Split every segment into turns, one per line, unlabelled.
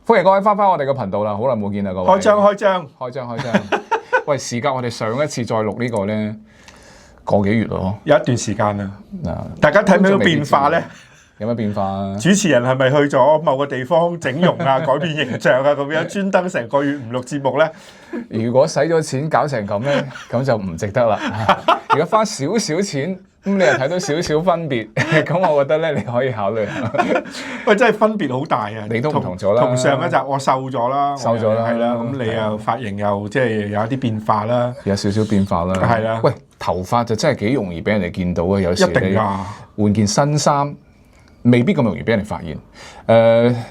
歡迎各位翻返我哋嘅頻道啦，好耐冇見啦，各位。
開張。
喂，時間我哋上一次再錄呢個咧，個幾月咯，
有一段時間啦。大家睇唔睇到變化咧？
有咩變化啊？
主持人係咪去咗某個地方整容啊、改變形象啊咁樣，專登成個月唔錄節目咧？
如果使咗錢搞成咁咧，咁就唔值得啦。如果花少少錢，咁你又睇到少少分別，咁我覺得咧你可以考慮下。
喂，真係分別好大啊！
你都唔同咗啦。
同上一集我瘦咗啦，係啦。咁你又髮型又即係有一啲變化啦，
有少少變化啦。
係啦。
喂，頭髮就真係幾容易俾人哋見到啊！有時你換件新衫，未必咁容易俾人哋發現。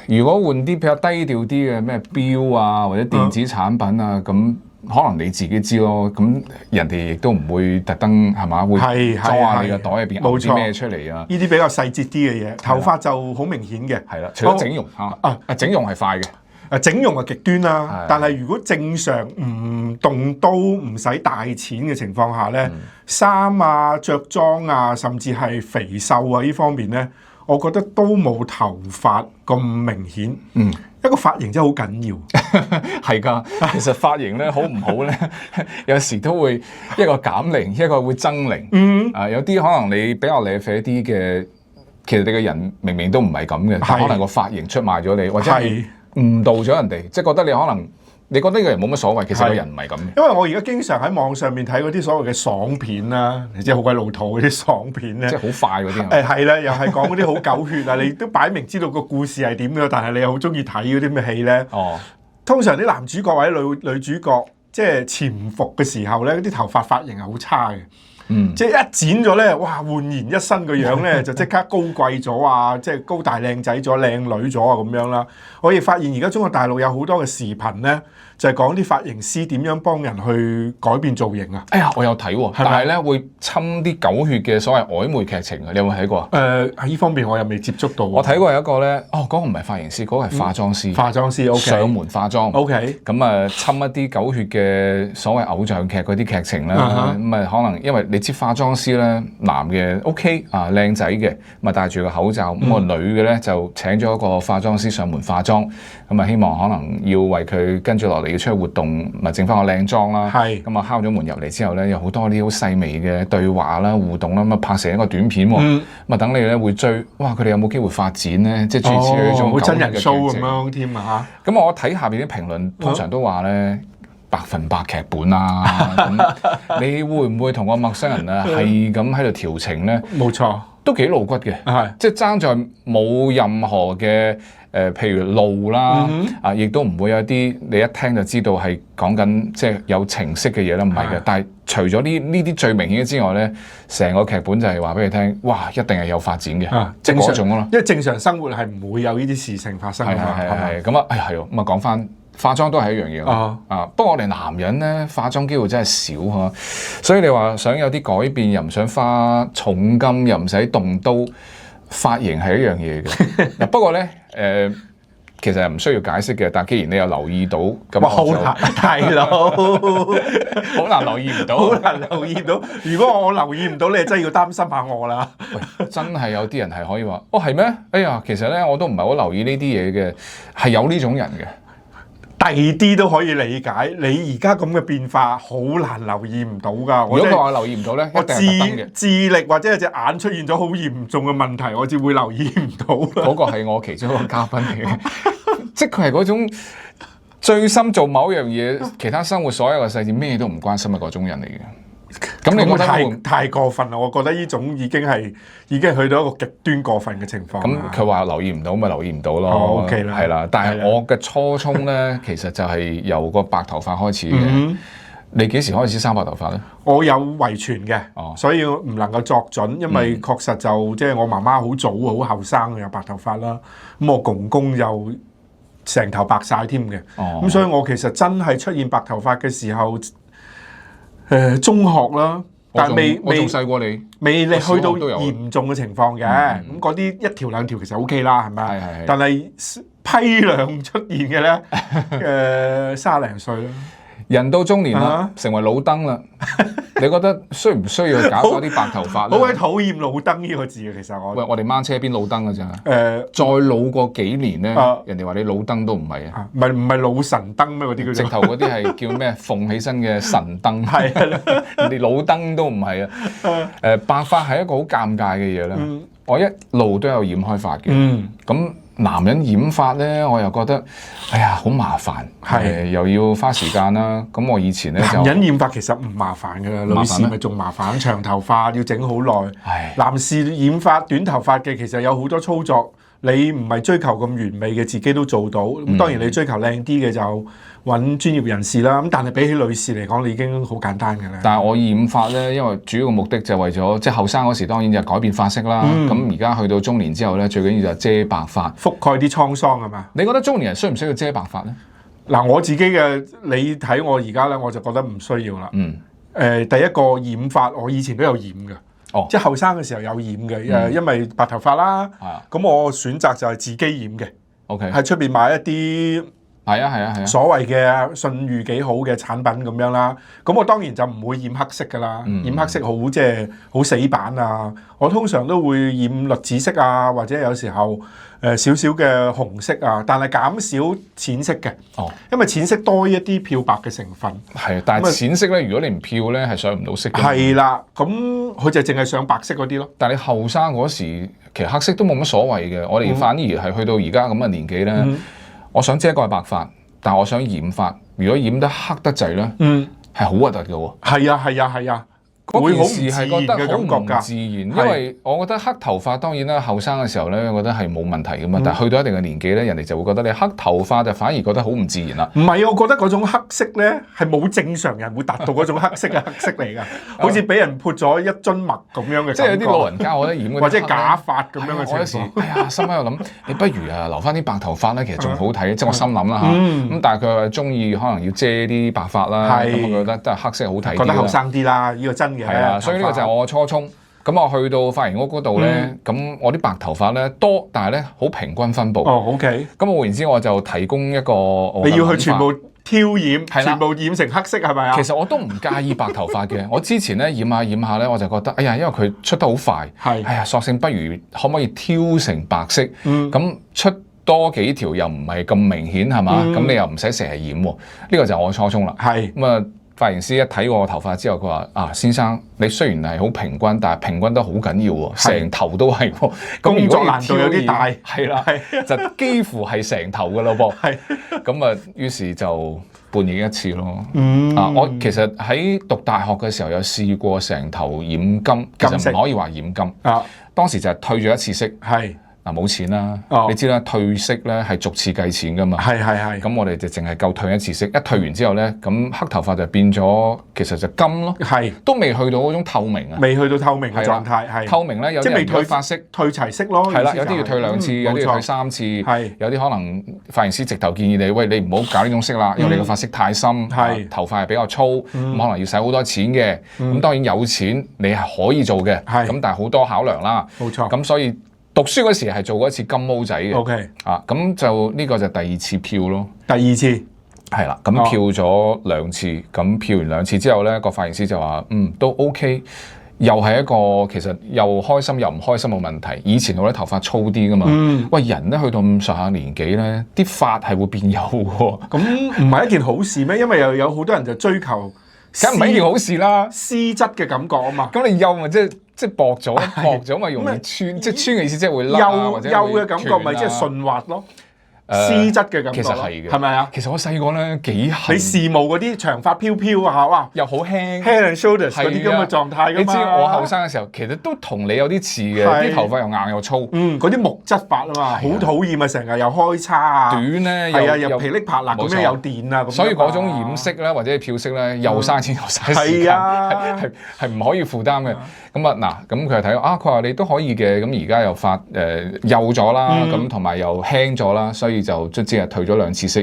如果換啲比較低調啲嘅咩錶啊，或者電子產品啊，咁可能你自己知咯。咁人哋亦都唔會特登係嘛，會裝下你個袋入邊攞啲咩出嚟啊？
呢啲比較細節啲嘅嘢，頭髮就好明顯嘅。
係啦，除咗整容整容係快嘅。
整容係極端啦，但係如果正常唔動刀唔使大錢嘅情況下咧，衫啊、着裝啊，甚至係肥瘦啊呢方面咧，我覺得都冇頭髮咁明顯。一個髮型真係好緊要。
係㗎，其實髮型咧好唔好咧，有時都會一個減齡，一個會增齡。有啲可能你比較瀨啡啲嘅，其實你個人明明都唔係咁嘅，但可能個髮型出賣咗你，或者係誤導咗人哋，即係覺得你可能你覺得呢個人冇乜所謂，其實個人唔係咁。
因為我而家經常喺網上面睇嗰啲所謂嘅爽片啦，你知好鬼老土嗰啲爽片咧，
即係好快嗰啲。
係啦，又係講嗰啲好狗血啊！你都擺明知道個故事係點嘅，但係你又好中意睇嗰啲咩戲咧？通常啲男主角或者女主角即係潛伏嘅時候咧，啲頭髮髮型係好差嘅。即係一剪咗咧，哇！煥然一新個樣咧，就即刻高貴咗啊！即係高大靚仔咗、靚女咗啊咁樣啦。我亦發現而家中國大陸有好多嘅視頻咧，就係講啲髮型師點樣幫人去改變造型啊！
哎呀，我有睇喎，但係咧會侵啲狗血嘅所謂曖昧劇情啊！你有冇睇過啊？
喺呢方面我又未接觸到。
我睇過有一個咧，嗰個唔係髮型師，嗰個係化妝師。
化妝師 OK。
上門化妝
OK。
咁啊，侵一啲狗血嘅所謂偶像劇嗰啲劇情啦。咁啊，可能因為你知化妝師咧，男嘅 OK 啊，靚仔嘅，咁啊戴住個口罩。咁個女嘅咧就請咗一個化妝師上門化妝。咁啊，希望可能要為佢跟住落嚟要出去活動，咪整翻個靚妝啦。咁啊，敲咗門入嚟之後咧，有好多啲好細微嘅對話啦、互動啦，咁啊拍成一個短片喎。咁啊等你咧會追，哇！佢哋有冇機會發展咧？即係諸如此類呢種
好真人 show 咁樣添啊！
咁我睇下邊啲評論，通常都話咧100%劇本啊。咁你會唔會同個陌生人啊係咁喺度調情咧？
冇錯，
都幾露骨嘅。即係爭在冇任何嘅。譬如路啦，亦都唔會有啲你一聽就知道係講緊即係有情色嘅嘢啦，唔係嘅。但係除咗呢啲最明顯嘅之外咧，成個劇本就係話俾你聽，哇，一定係有發展嘅，即係嗰種咯。
因為正常生活係唔會有呢啲事情發生㗎嘛。
係咁啊，係喎。咁啊講翻化妝都係一樣嘢。不過我哋男人咧化妝機會真係少嚇，所以你話想有啲改變，又唔想花重金，又唔使動刀。髮型係一樣嘢嘅，不過咧其實唔需要解釋嘅。但既然你有留意到，咁
好難，大佬，
好難留意唔到，
好難留意到。如果我留意唔到，你真係要擔心下我啦。
喂，真係有啲人係可以話，係咩？哎呀，其實咧我都唔係好留意呢啲嘢嘅，係有呢種人嘅。
第二啲都可以理解，你而家咁嘅變化好難留意唔到㗎。
如果佢話留意唔到咧，
我智力或者係隻眼出現咗好嚴重嘅問題，我至會留意唔到。
嗰個係我其中一個嘉賓嚟嘅，即係佢係嗰種最深做某樣嘢，其他生活所有嘅細節咩都唔關心嘅嗰種人嚟嘅。咁你覺得
太過分啦！我覺得呢種已經去到一個極端過分嘅情況。
咁佢話留意唔到咪留意唔到咯。
OK 啦，
係啦。但係我嘅初衷咧，其實就係由個白頭髮開始嘅。你幾時開始生白頭髮咧？
我有遺傳嘅，所以唔能夠作準，因為確實就即係我媽媽好早好後生有白頭髮啦。咁我公公又成頭白晒添嘅。咁所以我其實真係出現白頭髮嘅時候。中學啦，但係
我仲細過你，
未你去到嚴重嘅情況嘅，咁嗰啲一條兩條其實 OK 啦，係咪？但係批量出現嘅咧，30零歲啦。
人到中年啦，成為老登啦，你覺得需唔需要搞多啲白頭髮咧？
好鬼討厭老登呢個字啊！其實
我哋掹車邊老登㗎咋？再老過幾年咧，人哋話你老登都唔係啊，
唔係老神燈咩？嗰啲
直頭嗰啲係叫咩？鳳起身嘅神燈，係人哋老登都唔係啊。白髮係一個好尷尬嘅嘢啦。我一路都有染開髮嘅，咁男人染髮咧，我又覺得，哎呀，好麻煩，又要花時間啦。咁我以前咧就
男人染髮其實唔麻煩㗎啦，女士咪仲麻煩，長頭髮要整好耐。男士染髮短頭髮嘅其實有好多操作，你唔係追求咁完美嘅，自己都做到。咁當然你追求靚啲嘅就揾專業人士啦。咁但係比起女士嚟講，你已經好簡單㗎啦。
但係我染髮咧，因為主要嘅目的就係為咗即係後生嗰時當然就改變髮色啦。咁而家去到中年之後咧，最緊要就係遮白髮，
覆蓋啲滄桑係嘛？
你覺得中年人需唔需要遮白髮咧？
嗱，我自己嘅你睇我而家咧，我就覺得唔需要啦。第一個染髮，我以前都有染嘅，即係後生嘅時候有染嘅。因為白頭髮啦，咁我選擇就係自己染嘅。喺出邊買一啲所謂嘅信譽幾好嘅產品咁樣啦。咁我當然就唔會染黑色㗎啦，染黑色好即係好死板啊。我通常都會染栗子色啊，或者有時候少少嘅紅色啊，但係減少淺色嘅。因為淺色多一啲漂白嘅成分。
但係淺色咧，如果你唔漂咧，係上唔到色嘅。
係啦，咁佢就淨係上白色嗰啲咯。
但係你後生嗰時，其實黑色都冇乜所謂嘅。我哋反而係去到而家咁嘅年紀咧，我想遮蓋白髮，但係我想染髮。如果染得黑得滯咧，係好核突嘅喎。
係啊。
嗰件事係覺得好唔自然，因為我覺得黑頭髮當然啦，後生嘅時候咧，我覺得係冇問題噶嘛。但係去到一定嘅年紀咧，人哋就會覺得你黑頭髮就反而覺得好唔自然啦。
唔係，我覺得嗰種黑色咧係冇正常人會達到嗰種黑色嘅黑色嚟㗎，好似俾人潑咗一樽墨咁樣嘅。
即係有啲老人家，我覺得染嗰啲
或者假髮咁樣嘅情況。
我有時心喺度諗，你不如留翻啲白頭髮咧，其實仲好睇。即係我心諗啦嚇。咁但係佢話中意可能要遮啲白髮啦，咁我覺得都係黑色好睇啲。
覺得後生啲啦，呢個真嘅。
係啊，所以呢個就係我嘅初衷。咁我去到髮型屋嗰度咧，咁我啲白頭髮咧多，但係咧好平均分佈。
OK。
咁我換言之，我就提供一個
你要去全部挑染，全部染成黑色係咪啊？
其實我都唔介意白頭髮嘅。我之前咧染下咧，我就覺得，哎呀，因為佢出得好快，哎呀，索性不如可唔可以挑成白色？咁出多幾條又唔係咁明顯係嘛？咁你又唔使成日染喎。呢個就係我初衷啦。咁啊。髮型師一睇我頭髮之後，佢話：先生，你雖然係好平均，但係平均得好緊要喎，成頭都係喎。
工作難度有啲大，
係啦，就幾乎係成頭㗎咯噃。咁啊，於是就半年一次咯。我其實喺讀大學嘅時候有試過成頭染金，其實唔可以話染金。當時就係退咗一次色。冇錢啦，你知啦，退色咧係逐次計錢噶嘛。咁我哋就淨係夠退一次色，一退完之後咧，咁黑頭髮就變咗，其實就金咯。都未去到嗰種透明啊。未去到透明嘅狀態。透明咧，有啲人退髮色，退齊色咯。有啲要退2次，有啲要退3次。有啲可能髮型師直頭建議你，喂，你唔好搞呢種色啦，因為你個髮色太深，頭髮係比較粗，咁可能要使好多錢嘅。咁當然有錢你係可以做嘅，咁但係好多考量啦。冇錯。咁所以。讀書嗰時係做過一次金毛仔嘅，咁就呢個就第2次漂咯。第2次係啦，咁漂咗2次，咁漂完2次之後咧，個髮型師就話：都 OK，又係一個其實又開心又唔開心嘅問題。以前我啲頭髮粗啲噶嘛，喂，人咧去到咁上下年紀咧，啲髮係會變幼喎。咁唔係一件好事咩？因為又有好多人就追求，梗唔係一件好事啦，絲質嘅感覺啊嘛。咁你幼咪即係薄咗咪容易穿，即係穿嘅意思即係會甩啊，或者幼嘅感覺咪即係順滑咯，絲質嘅感覺。其實係嘅，係咪啊？其實我細個咧幾恨你羨慕嗰啲長髮飄飄啊，哇！又好輕 ，head and shoulders 嗰啲咁嘅狀態㗎嘛。你知我後生嘅時候，其實都同你有啲似嘅，啲頭髮又硬又粗。嗰啲木質髮啊嘛，好討厭啊！成日又開叉啊，短咧又噼哩啪啦咁樣有電啊，所以嗰種染色咧或者漂色咧又嘥錢又嘥時間，係唔可以負擔嘅。咁咁佢又睇佢話你都可以嘅，咁而家又髮幼咗啦，咁同埋又輕咗啦，所以就卒之係退咗2次色，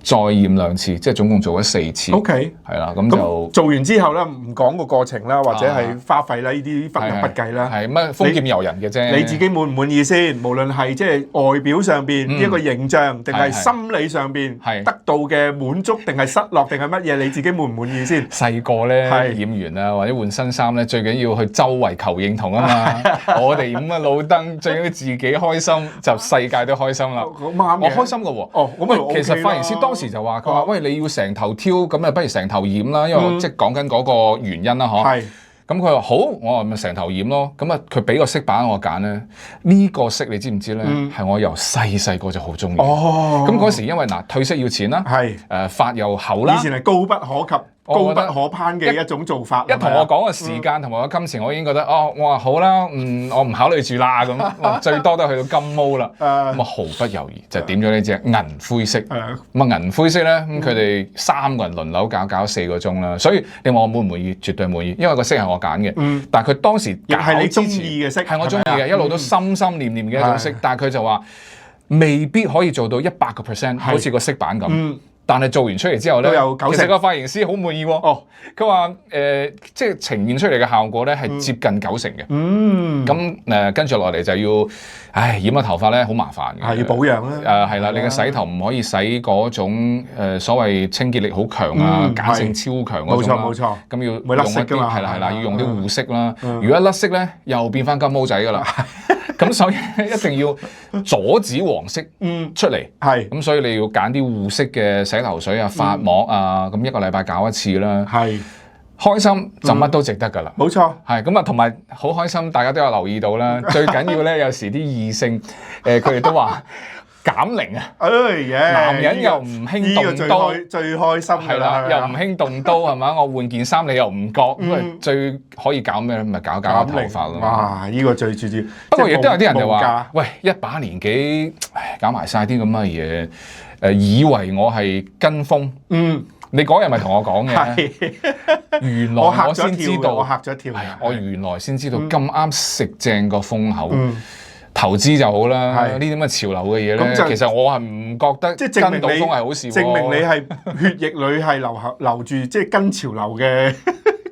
再染2次，即係總共做咗4次。
OK，
係啦，咁就
做完之後咧，唔講個過程啦，或者係花費啦，呢啲不入不計啦。
係乜豐儉由人嘅啫。
你自己滿唔滿意先？無論係即係外表上邊一個形象，定係心理上邊得到嘅滿足，定係失落，定係乜嘢？你自己滿唔滿意先？
細個咧染完啊，或者換新衫咧，最緊要去周圍求認同啊嘛。我哋染啊老燈，最緊要自己開心，就世界都開心啦。我開心嘅喎。
哦，咁咪 OK 啦。
其實髮型師當時就話：佢話喂，你要成頭挑，咁啊不如成頭染啦，因為我即係講緊嗰個原因啦，嗬。係。咁佢話好，我話咪成頭染咯。咁啊，佢俾個色板我揀咧，呢個色你知唔知咧？係我由細個就好中意。哦。咁嗰時因為退色要錢啦，係髮又厚啦。以前係高不可及、高不可攀嘅一種做法。一同我講個時間同埋個金錢，我已經覺得我話好啦，我唔考慮住啦咁。最多都去到金毛啦。咁啊毫不猶豫就點咗呢隻銀灰色。咁啊銀灰色咧，咁佢哋3個人輪流搞4個鐘啦。所以你話我滿唔滿意？絕對滿意，因為個色係我揀嘅。但係佢當時亦係你中意嘅色，係我中意嘅，一路都心心念念嘅一種色。但係佢就話未必可以做到100%，好似個色板咁。但係做完出嚟之後咧，其實個髮型師好滿意喎。哦，佢話即係呈現出嚟嘅效果咧係接近90%嘅。咁跟住落嚟就要，染個頭髮咧好麻煩嘅。係要保養啦。係啦，你嘅洗頭唔可以洗嗰種所謂清潔力好強啊、鹼性超強嗰種啦。冇錯。咁要用一啲係啦，要用啲護色啦。如果一甩色咧，又變翻金毛仔㗎啦。咁所以一定要阻止黃色出嚟，咁所以你要揀啲護色嘅洗頭水啊、髮膜啊，咁1個禮拜搞1次啦。係開心就乜都值得㗎啦。冇錯，係咁啊，同埋好開心，大家都有留意到啦。最緊要咧，有時啲異性佢哋都話減齡啊！男人又唔興動刀，最開心係啦，又唔興動刀係嘛？我換件衫你又唔覺，咁啊最可以搞咩咧？咪搞頭髮咯！哇！呢個最主要。不過亦都有啲人就話：喂，一把年紀，搞埋晒啲咁嘅嘢，以為我係跟風。你嗰日咪同我講嘅，原來我先知道，我嚇咗一跳。我原來先知道咁啱食正個風口。投資就好啦，呢啲咁嘅潮流嘅嘢咧，其實我係唔覺得即係跟到風係好事喎。證明你係血液裏係流住即係跟潮流嘅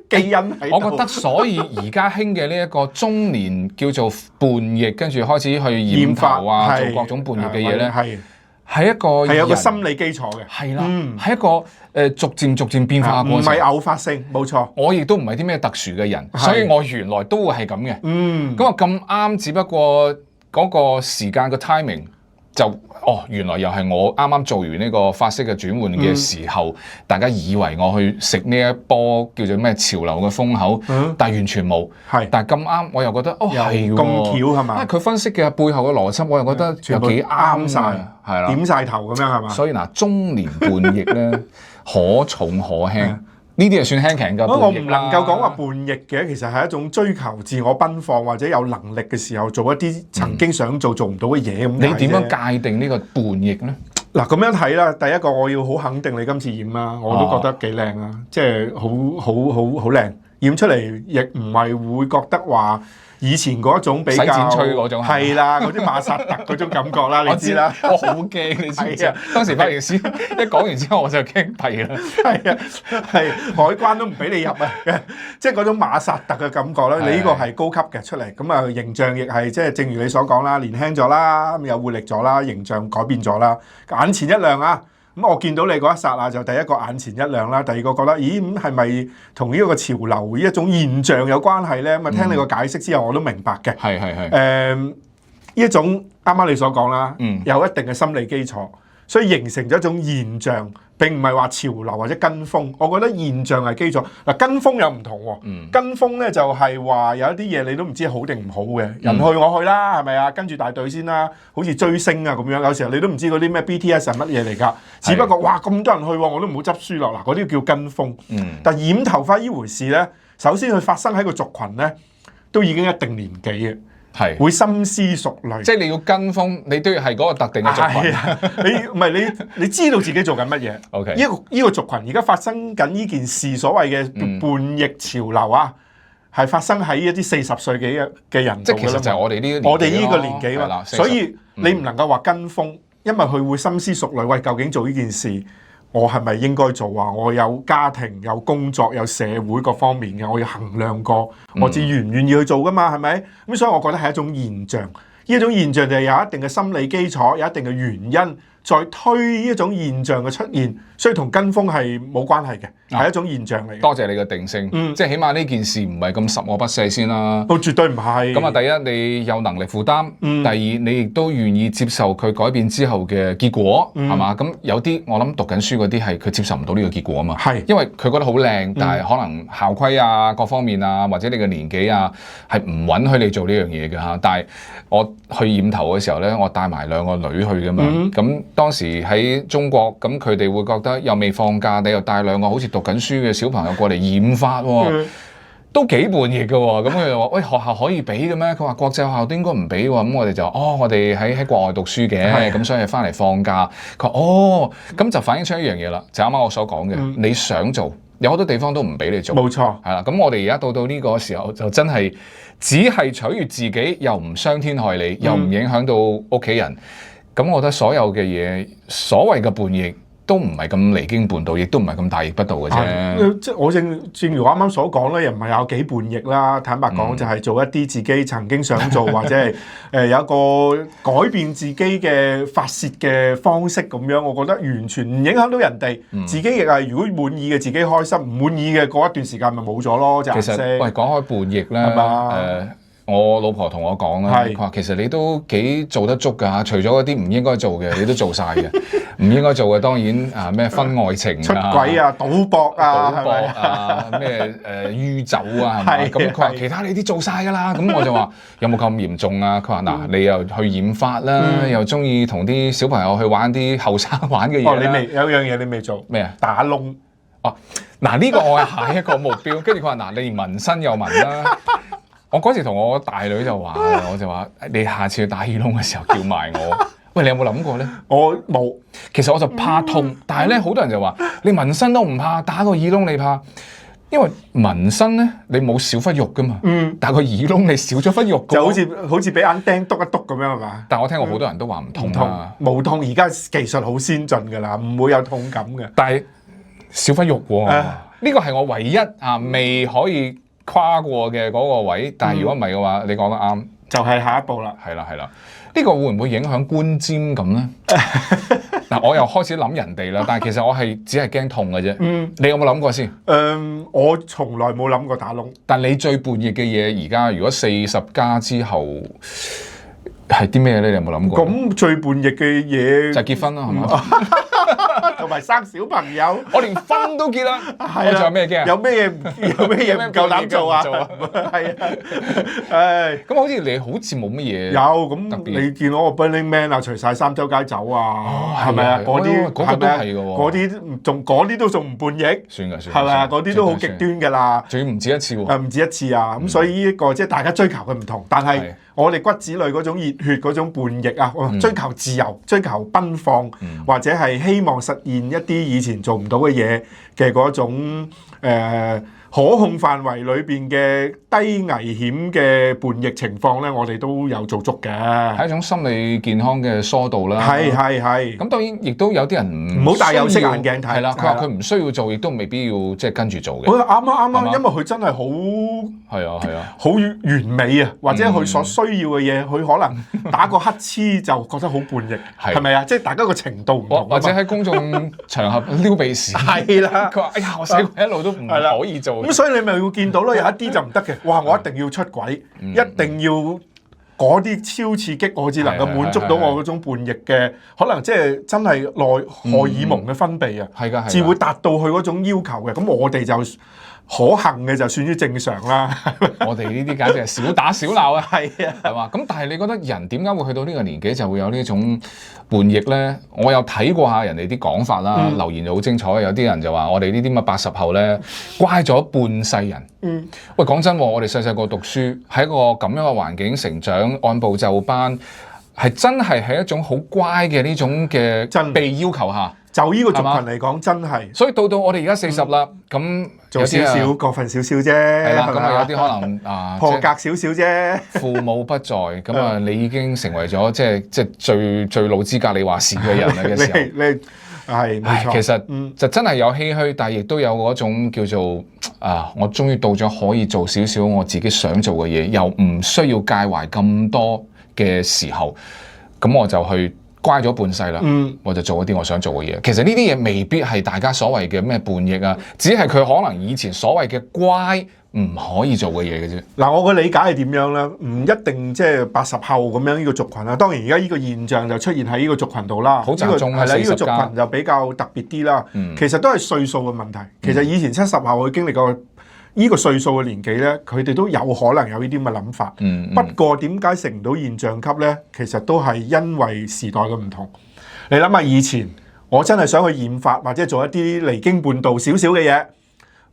基因喺度。我覺得所以而家興嘅呢一個中年叫做叛逆，跟住開始去染頭啊，做各種叛逆嘅嘢咧，係有個心理基礎嘅。係啦，係一個逐漸變化嘅過程，唔係偶發性，冇錯。我亦都唔係啲咩特殊嘅人，所以我原來都會係咁嘅。咁啊咁啱，只不過嗰個時間個 timing 就原來又係我啱啱做完呢個髮色嘅轉換嘅時候，大家以為我去食呢一波叫做咩潮流嘅風口，但係完全冇。但係咁啱我又覺得係咁巧係嘛？佢分析嘅背後嘅邏輯，我又覺得又幾啱晒，係啦，點晒頭咁樣係嘛？所以嗱，中年叛逆咧，可重可輕。呢啲係算輕強㗎，我唔能夠講話叛逆嘅，其實係一種追求自我奔放或者有能力嘅時候做一啲曾經想做唔到嘅嘢咁。你點樣界定呢個叛逆咧？嗱咁樣睇啦，第一個我要好肯定你今次染啦，我都覺得幾靚啊，即係好靚，染出嚟亦唔係會覺得話以前嗰種比較洗剪吹嗰種係啦，嗰啲馬薩特嗰種感覺啦，你知啦。我好驚，你知唔知啊？當時髮型師一講完之後，我就驚弊啦。係啊，係海關都唔俾你入啊！即係嗰種馬薩特嘅感覺啦。你呢個係高級嘅出嚟，咁啊形象亦係即係正如你所講啦，年輕咗啦，有活力咗啦，形象改變咗啦，眼前一亮啊！咁我見到你嗰一剎那就第一個眼前一亮啦，第二個覺得咦咁係咪同呢個潮流呢一種現象有關係咧？咁啊聽你個解釋之後我都明白嘅。係呢一種啱啱你所講啦，有一定嘅心理基礎，所以形成咗一種現象，並唔係話潮流或者跟風。我覺得現象係基礎。嗱，跟風有唔同喎。跟風咧就係話有一啲嘢你都唔知好定唔好嘅，人去我去啦，係咪啊？跟住大隊先啦，好似追星啊咁樣。有時候你都唔知嗰啲咩 BTS 係乜嘢嚟㗎，只不過哇咁多人去喎，我都唔好執輸落。嗱，嗰啲叫跟風。但染頭髮呢回事咧，首先佢發生喺個族群咧，都已經一定年紀嘅。係會深思熟慮，即係你要跟風，你都要係嗰個特定嘅族群。你唔係你知道自己做緊乜嘢？OK，呢個族群而家發生緊呢件事，所謂嘅叛逆潮流啊，係發生喺一啲40歲嘅人度。即係其實就係我哋呢個年紀嘛。所以你唔能夠話跟風，因為佢會深思熟慮，喂，究竟做呢件事
我係咪應該做啊？我有家庭、有工作、有社會各方面嘅，我要衡量過，我至願唔願意去做噶嘛？係咪？咁所以我覺得係一種現象，呢一種現象就係有一定嘅心理基礎，有一定嘅原因，再推呢一種現象嘅出現，所以同跟風係冇關係嘅，係一種現象嚟嘅。
多謝你嘅定性，即係起碼呢件事唔係咁十惡不赦先啦。
都絕對唔係。
咁啊，第一你有能力負擔，第二你亦都願意接受佢改變之後嘅結果，係嘛？咁有啲我諗讀緊書嗰啲係佢接受唔到呢個結果啊嘛，係因為佢覺得好靚，但係可能校規啊各方面啊，或者你嘅年紀啊係唔允許你做呢樣嘢嘅嚇。但係我去染頭嘅時候咧，我帶埋2個女去㗎嘛，咁當時喺中國，咁佢哋會覺得又未放假，你又帶2個好似讀緊書嘅小朋友過嚟染髮喎，都幾叛逆嘅喎。咁佢就話：喂，學校可以俾嘅咩？佢話國際學校都應該唔俾喎。咁我哋就我哋喺國外讀書嘅，咁所以翻嚟放假。佢話咁就反映出一樣嘢啦，就啱啱我所講嘅，你想做，有好多地方都唔俾你做。冇錯，係啦。咁我哋而家到呢個時候，就真係只係取悅自己，又唔傷天害理，又唔影響到屋企人。咁我覺得所有嘅嘢，所謂嘅叛逆都唔係咁離經叛道，亦都唔係咁大逆不道嘅啫。
即係我正如我啱啱所講咧，又唔係有幾叛逆啦。坦白講，就係做一啲自己曾經想做，或者係有一個改變自己嘅發泄嘅方式咁樣。我覺得完全唔影響到人哋，自己亦係如果滿意嘅自己開心，唔滿意嘅過一段時間咪冇咗咯。其實
喂，講開叛逆咧，我老婆同我講啦，佢話其實你都幾做得足㗎，除咗嗰啲唔應該做嘅，你都做晒嘅。唔應該做嘅當然咩婚外情啊、
出軌啊、賭博
啊、咩酗酒啊，係咪？咁佢話其他你啲做晒㗎啦。咁我就話有冇咁嚴重啊？佢話嗱，你又去染髮啦，又中意同啲小朋友去玩啲後生玩嘅嘢。
你未有樣嘢你未做
咩啊？
打窿。
嗱呢個我係下一個目標。跟住佢話嗱，你紋身又紋啦。我嗰時同我大女就話，我就話你下次去打耳窿嘅時候叫埋我。喂，你有冇諗過咧？我冇。其實我就怕痛，但係咧好多人就話你紋身都唔怕，打個耳窿你怕，因為紋身咧你冇少忽肉噶嘛。但係個耳窿你少咗忽肉，
就好似俾眼釘篤一篤咁樣係嘛？
但係我聽過好多人都話唔痛啊，
冇痛。而家技術好先進㗎啦，唔會有痛感嘅。
但係少忽肉喎，呢個係我唯一未可以跨過嘅嗰個位，但係如果唔係嘅話，你講得啱，就係下一步啦。係啦，呢個會唔會影響觀瞻咁咧？嗱，我又開始諗人哋啦，但係其實我係只係驚痛嘅啫。你有冇諗過先？
我從來冇諗過打窿。
但你最叛逆嘅嘢，而家如果40+之後係啲咩咧？你有冇諗過？
咁最叛逆嘅嘢
就係結婚啦，係嘛？
同埋生小朋友，
我連婚都結啦，我仲有咩驚？
有咩嘢唔夠膽做啊？係啊，咁
好似你好似冇乜嘢。
有咁你見到個 Burning Man 啊，除晒衫周街走啊，係咪啊？嗰啲
嗰個都係嘅喎，
嗰啲都仲唔叛逆？
算㗎，
係咪啊？嗰啲都好極端㗎啦，
仲要唔止一次喎。
唔止一次啊！咁所以呢一個即係大家追求嘅唔同，但係我哋骨子裏嗰種熱血嗰種叛逆啊，追求自由、追求奔放，或者係希望實現一啲以前做唔到嘅嘢嘅嗰種可控範圍裏邊嘅低危險嘅叛逆情況咧，我哋都有做足嘅，
係一種心理健康嘅疏導啦。係。咁當然亦都有啲人
唔好戴有色眼鏡睇。係啦，
佢話佢唔需要做，亦都未必要即係跟住做嘅。
啱，因為佢真係好完美啊，或者佢所需要嘅嘢，佢可能打個乞嗤就覺得好叛逆，係咪啊？即係大家個程度唔同。
或者喺公眾場合撩鼻屎。係啦。佢話：哎呀，我細個一路都唔可以做。咁
所以你咪會見到咯，有一啲就唔得嘅。哇！我一定要出軌，一定要嗰啲超刺激，我至能夠滿足到我嗰種叛逆嘅，可能即係真係內荷爾蒙嘅分泌啊，至會達到佢嗰種要求嘅。咁我哋就可行嘅就算於正常啦。
我哋呢啲簡直係小打小鬧啊，係嘛？咁但係你覺得人點解會去到呢個年紀就會有呢種叛逆咧？我有睇過下人哋啲講法啦，留言就好精彩。有啲人就話我哋呢啲乜80後咧乖咗半世人。喂，講真，我哋細個讀書喺一個咁樣嘅環境成長，按部就班，係真係喺一種好乖嘅呢種嘅被要求下。
就呢個族群嚟講，真係。
所以到我哋而家40啦，咁
做少少過分少少啫。係
啦，咁啊有啲可能
破格少少啫。
父母不在，咁啊你已經成為咗即係最老資格你話事嘅人啦嘅時候。
係冇錯。
其實就真係有唏噓，但係亦都有嗰種叫做我終於到咗可以做少少我自己想做嘅嘢，又唔需要介懷咁多嘅時候，咁我就去乖咗半世啦。我就做一啲我想做嘅嘢。其實呢啲嘢未必係大家所謂嘅咩叛逆啊，只係佢可能以前所謂嘅乖唔可以做嘅嘢嘅啫。
嗱，我嘅理解係點樣咧？唔一定即係80後咁樣呢個族群啦。當然而家呢個現象就出現喺呢個族群度啦。
好集中
係啦，呢個族
40+
群就比較特別啲啦。其實都係歲數嘅問題。其實以前70後佢經歷過呢個歲數嘅年紀咧，佢哋都有可能有呢啲咁嘅諗法。不過點解成唔到現象級咧？其實都係因為時代嘅唔同。你諗下以前，我真係想去染髮或者做一啲離經叛道少少嘅嘢。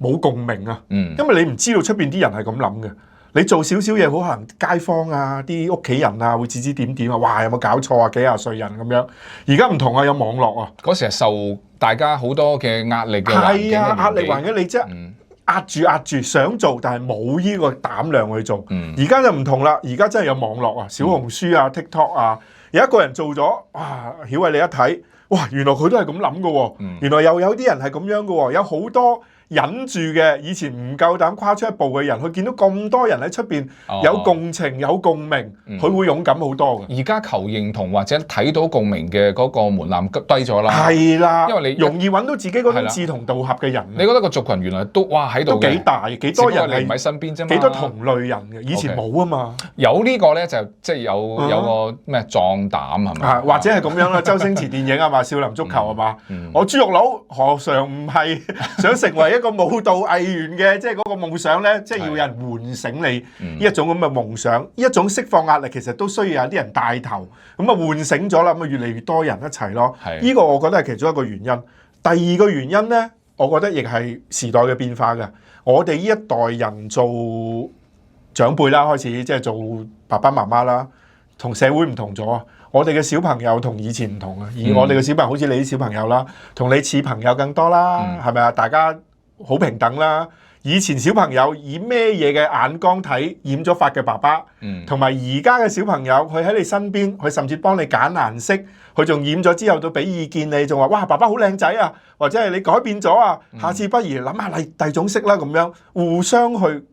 冇共鳴啊，因為你唔知道出邊啲人係咁諗嘅。你做少少嘢，好可能街坊啊、啲屋企人啊會指指點點啊，哇有冇搞錯啊？幾廿歲人咁樣。而家唔同啊，有網絡啊。
嗰時係受大家好多嘅壓力嘅環境。
係啊，壓力環境你即係壓住想做，但係冇呢個膽量去做。而家就唔同啦，而家真係有網絡啊，小紅書啊、TikTok 啊，有一個人做咗，哇！曉慧你一睇，哇！原來佢都係咁諗嘅喎，原來又有啲人係咁樣嘅喎，有好多。忍住嘅，以前唔夠膽跨出一步嘅人，佢見到咁多人喺出邊有共情、有共鳴，佢會勇敢好多嘅。
而家求認同或者睇到共鳴嘅嗰個門檻低咗啦。
係啦，
因為你
容易揾到自己嗰種志同道合嘅人。
你覺得個族群原來都喺度
都幾大，幾多人
係唔喺身邊啫嘛？
幾多同類人嘅，以前冇啊嘛。
有呢個咧就即係有個咩壯膽係咪？
或者係咁樣啦，周星馳電影啊嘛，少林足球係嘛？我豬肉佬何嘗唔係想成為一個舞蹈藝員嘅，即係嗰個夢想咧，即係要有人喚醒你呢一種咁嘅夢想，呢一種釋放壓力，其實都需要有啲人帶頭，咁啊喚醒咗啦，咁啊越嚟越多人一齊咯。呢個我覺得係其中一個原因。第二個原因咧，我覺得亦係時代嘅變化嘅。我哋呢一代人做長輩啦，開始即係做爸爸媽媽啦，同社會唔同咗啊！我哋嘅小朋友同以前唔同啊，而我哋嘅小朋友好似你啲小朋友啦，同你似朋友更多啦，係咪啊？大家好平等啦。以前小朋友以咩嘢嘅眼光睇染咗髮嘅爸爸，同埋而家嘅小朋友，佢喺你身邊，佢甚至幫你揀顏色，佢仲染咗之後都俾意見你，仲話哇爸爸好靚仔啊，或者係你改變咗啊，下次不如諗下第二種色啦，咁樣互相去。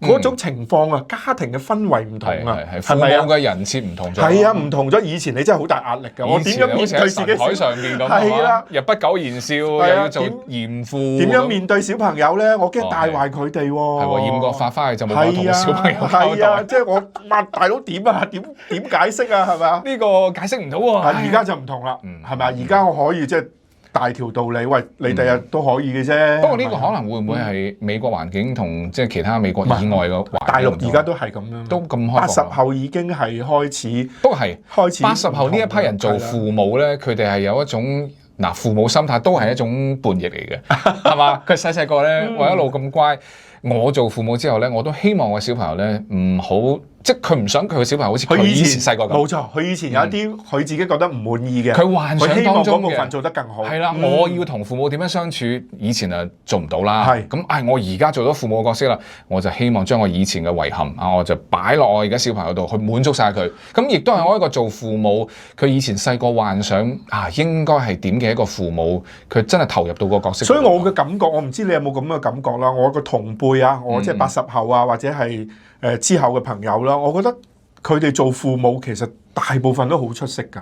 嗰種情況啊，家庭嘅氛圍唔同啊，
係咪啊？父母嘅人設唔同咗，
係啊，唔同咗。以前你真係好大壓力㗎，我點樣面對自己？
台上面咁
係啦，
又不苟言笑，又要做嚴父。
點樣面對小朋友咧？我驚帶壞佢哋喎。係
喎，染過髮翻去就冇同小朋友交代。
係啊，即係我大佬點啊？點解釋啊？係咪啊？
呢個解釋唔到喎。
而家就唔同啦，係咪啊？而家我可以即係。大條道理，喂，你第日都可以嘅啫。
不過呢個可能會唔會係美國環境同即係其他美國以外嘅環境？
大陸而家都係咁樣，
都咁開放。
80後已經係開始，
都係
開始。
80後呢一批人做父母咧，佢哋係有一種父母心態，都係一種叛逆嚟嘅，係嘛？佢細個咧，我一路咁乖。我做父母之後咧，我都希望我小朋友咧唔好。即係佢唔想佢嘅小朋友好似佢以前細個咁。冇錯，佢以前有一啲佢自己覺得唔滿意嘅，佢幻想當中嘅部分做得更好。係啦，我要同父母點樣相處，以前啊做唔到啦。係咁，我而家做咗父母嘅角色啦，我就希望將我以前嘅遺憾我就擺落我而家小朋友度，去滿足晒佢。咁亦都係我一個做父母，佢以前細個幻想應該係點嘅一個父母，佢真係投入到個角色。所以我嘅感覺，我唔知你有冇咁嘅感覺啦。我個同輩啊，我即係80後啊，或者係之後嘅朋友啦。我覺得佢哋做父母其實大部分都好出色㗎，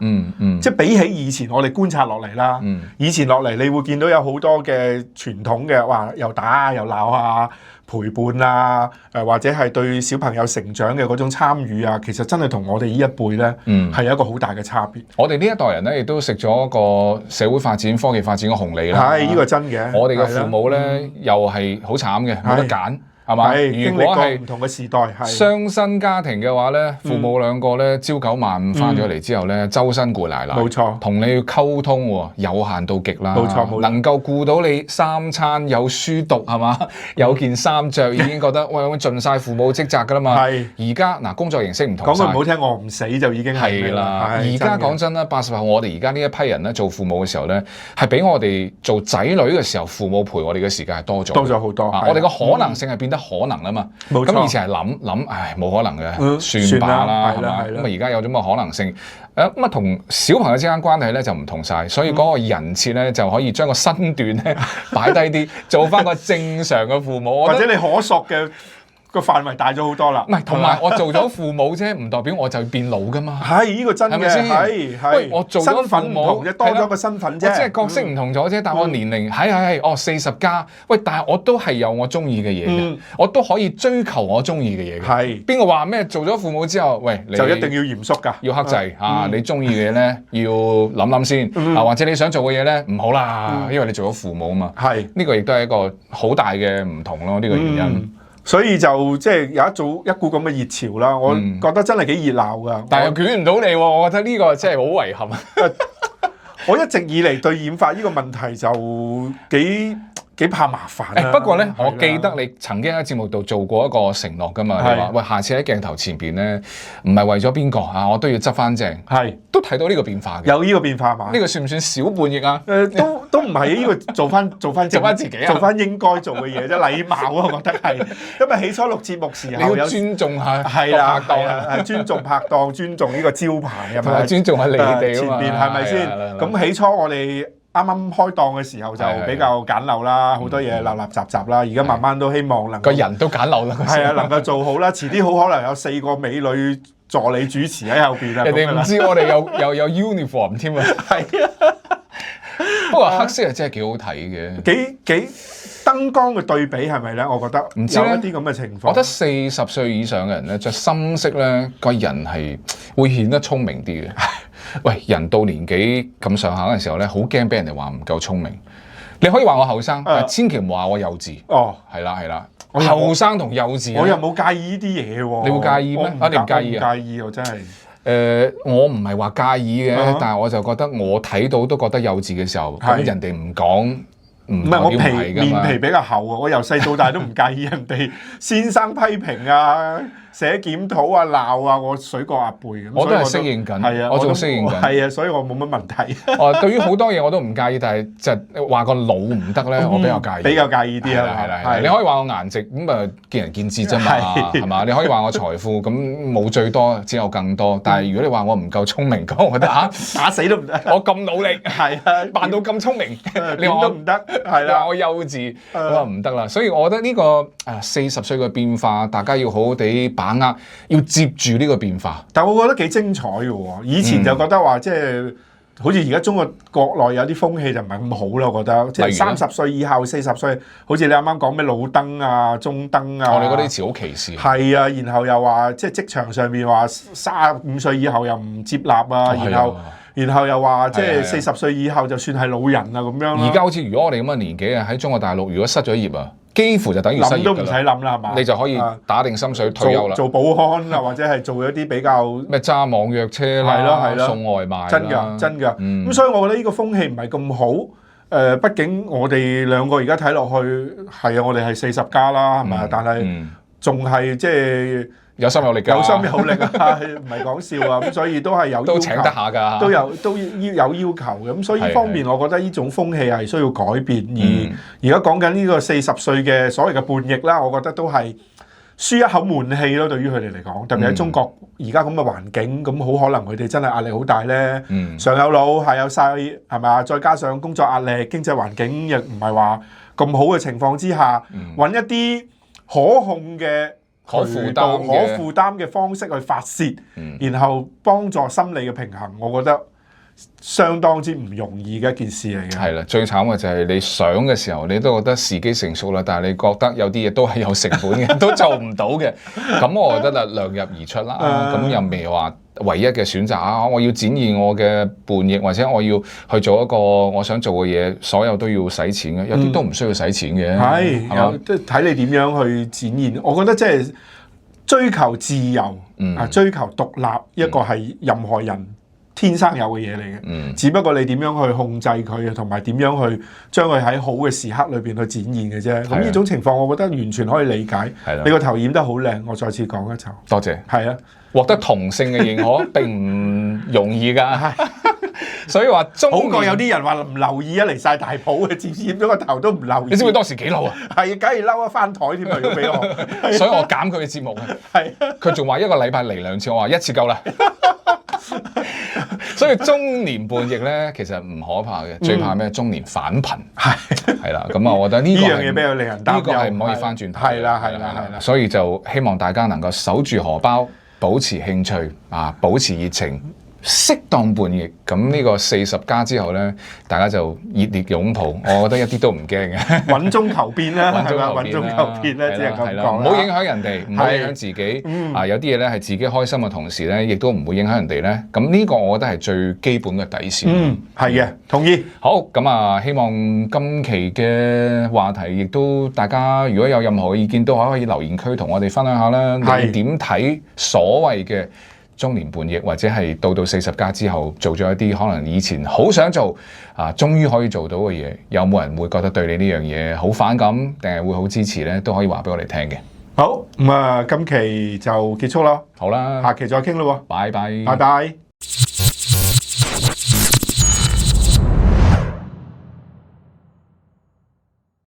即係比起以前我哋觀察落嚟啦，以前落嚟你會見到有好多嘅傳統嘅話又打啊又鬧啊陪伴啊，或者係對小朋友成長嘅嗰種參與啊，其實真係同我哋呢一輩咧係有一個好大嘅差別。我哋呢一代人咧亦都食咗個社會發展、科技發展嘅紅利啦。係呢個真嘅。我哋嘅父母咧又係好慘嘅，冇得揀。係嘛？如果係唔同嘅時代，係雙薪家庭嘅話咧，父母兩個咧朝9晚5翻咗嚟之後咧，周身攰奶奶，冇錯，同你溝通有限到極啦，冇錯，能夠顧到你3餐有書讀係嘛，有件衫着已經覺得喂盡晒父母職責㗎啦嘛。係而家工作形式唔同，講句唔好聽，我唔死就已經係啦。而家講真啦，80後我哋而家呢一批人咧做父母嘅時候咧，係比我哋做仔女嘅時候父母陪我哋嘅時間係多咗好多。我哋嘅可能性係變得可能啊嘛。
冇錯。
咁以前係諗，唉冇可能嘅，算罷啦，係嘛？咁啊而家有咗咁嘅可能性。咁啊，同小朋友之間關係咧就唔同晒，所以嗰個人設咧就可以將個身段咧擺低啲，做翻個正常嘅父母。
或者你可塑嘅個範圍大咗好多啦。
唔係，同埋我做咗父母啫，唔代表我就要變老噶嘛。
係呢個真嘅，
係咪先？
係
我做咗父母，
身份唔同啫，多咗個身份啫。
即係角色唔同咗啫，但我年齡係40加。喂，但係我都係有我中意嘅嘢嘅，我都可以追求我中意嘅嘢嘅。
係邊
個話咩？做咗父母之後，喂，你
就一定要嚴肅㗎，
要克制啊！你中意嘅嘢咧，要諗諗先啊，或者你想做嘅嘢咧，唔好啦，因為你做咗父母啊嘛。係呢個亦都係一個好大嘅唔同咯，呢個原因。
所以就即係有一股咁嘅熱潮啦，我覺得真係幾熱鬧㗎。
但係又捲唔到你喎，我覺得呢個真係好遺憾。
我一直以嚟對染髮呢個問題就幾怕麻煩。
不過咧，我記得你曾經喺節目度做過一個承諾㗎嘛，你話喂，下次喺鏡頭前邊咧，唔係為咗邊個啊，我都要執翻正。係都睇到呢個變化嘅。有
呢個變化嘛？
呢個算唔算小叛逆啊？
都唔係呢個做翻自己啊，做翻應該做嘅嘢啫，禮貌啊，我覺得係。因為起初錄節目時候，
你要尊重下
係啦，係尊重拍檔，尊重呢個招牌
同埋尊重下你哋
前邊係咪先？咁起初我哋啱啱開檔嘅時候就比較簡陋啦，好多嘢立立雜雜啦。而家慢慢都希望能夠
個人都簡陋啦，
係啊，能夠做好啦。遲啲好可能有4個美女助理主持喺後邊啊。
人哋唔知我哋有 uniform 添啊。係啊。不過黑色係真係幾好睇嘅，
幾燈光嘅對比係咪咧？我覺得唔知有一啲咁嘅情況。
我覺得40歲以上嘅人咧，着深色咧，個人係會顯得聰明啲嘅。喂，人到年紀咁上下嘅時候咧，好驚俾人哋話唔夠聰明。你可以話我後生，但千祈唔好話我幼稚。哦，係啦，後生同幼稚，
我又冇介意呢啲嘢喎。
你會介意咩？你唔介意啊？
介意我真係。
我唔係話介意嘅，但係我就覺得我睇到都覺得幼稚嘅時候，咁人哋唔講，唔係我
面皮比較厚啊！我由細到大都唔介意人哋先生批評啊、寫檢討啊、鬧啊，我水過鴨背咁。
我都係適應緊，係啊，我仲適應緊，
係啊，所以我冇乜問題。
對於好多嘢我都唔介意，但係就話個腦唔得咧，我比較介意。
比較介意啲啊，
係你可以話我顏值咁啊，見仁見智啫嘛，係嘛？你可以話我財富咁冇最多，只有更多。但係如果你話我唔夠聰明，咁我覺得打
死都唔得。
我咁努力，係啊，扮到咁聰明，你話我
唔得，係啦，
我幼稚，咁啊唔得啦。所以我覺得呢個40歲嘅變化，大家要好好地把握，要接住呢個變化。
但我覺得幾精彩嘅喎，以前就覺得話即係好似而家中國內有啲風氣就唔係咁好啦，我覺得即係30歲以後、40歲，好似你啱啱講咩老登啊、中登啊，
我哋嗰啲詞好歧視。係
啊，然後又話即係職場上面話35歲以後又唔接納啊，然後又話即係40歲以後就算係老人啊咁樣。
而家好似如果我哋咁嘅年紀啊，喺中國大陸如果失咗業啊，幾乎就等於失業㗎啦。
諗都唔使諗啦，係嘛？
你就可以打定心水退休啦。
做保安啊，或者係做一啲比較
咩揸網約車啦，送外賣啦。
真㗎。咁所以我覺得呢個風氣唔係咁好。畢竟我哋兩個而家睇落去係啊，我哋係40加啦，係咪？但係仲係即係。
有心有力㗎，
有心有力啊，唔係講笑啊，咁所以都係有要求，
都請得下㗎，
都有要求嘅，咁所以呢方面我覺得呢種風氣係需要改變，而家講緊呢個40歲嘅所謂嘅叛逆啦，我覺得都係舒一口悶氣咯，對於佢哋嚟講，特別喺中國而家咁嘅環境，咁好可能佢哋真係壓力好大咧，上有老下有細，係咪啊？再加上工作壓力、經濟環境亦唔係話咁好嘅情況之下，揾一啲可控嘅。可負擔嘅方式去發泄，然後幫助心理嘅平衡，我覺得相當之唔容易嘅一件事嚟嘅。
係啦，最慘嘅就係你想嘅時候，你都覺得時機成熟啦，但係你覺得有啲嘢都係有成本嘅，都做唔到嘅。咁我覺得啦，量入而出啦，咁又未話唯一嘅選擇啊！我要展現我嘅叛逆，或者我要去做一個我想做嘅嘢，所有都要使錢嘅，有啲都唔需要使錢嘅。
係，即係睇你點樣去展現。我覺得即係追求自由，追求獨立，一個係任何人天生有嘅嘢嚟嘅，只不過你點樣去控制佢，同埋點樣去將佢喺好嘅時刻裏邊去展現嘅啫。咁呢種情況，我覺得完全可以理解。你個頭染得好靚，我再次講一次，
多謝。
係啊，
獲得同性嘅認可並唔容易㗎，所以話
好過有啲人話唔留意啊，離晒大譜嘅，染咗個頭都唔留意。
你知唔知當時幾嬲啊？
係，梗係嬲啊，翻台添啊！如果俾我，
所以我減佢嘅節目啊。係，佢仲話一個禮拜嚟2次，我話1次夠啦。所以中年叛逆咧，其實唔可怕嘅，最怕咩？中年返貧係啦。咁啊，我覺得呢
樣嘢比較令人擔憂，
呢個係唔可以翻轉頭。
係啦。
所以就希望大家能夠守住荷包，保持興趣啊，保持熱情。適當叛逆，咁呢個40+之後咧，大家就熱烈擁抱，我覺得一啲都唔驚嘅。
穩中求變啦，穩中求變咧，只係咁講。
唔好影響人哋，唔好影響自己。有啲嘢咧係自己開心嘅同時咧，亦都唔會影響人哋咧。咁呢個我覺得係最基本嘅底線。
係嘅，同意。
好，咁啊，希望今期嘅話題亦都大家如果有任何嘅意見，都可以留言區同我哋分享下啦。你點睇所謂嘅中年叛逆，或者係到40+之後做咗一啲可能以前好想做終於可以做到嘅嘢，有冇人會覺得對你呢樣嘢好反感，定係會好支持呢？都可以話俾我哋聽嘅。
好，咁今期就結束啦。
好啦，
下期再傾啦。
拜拜。
拜拜。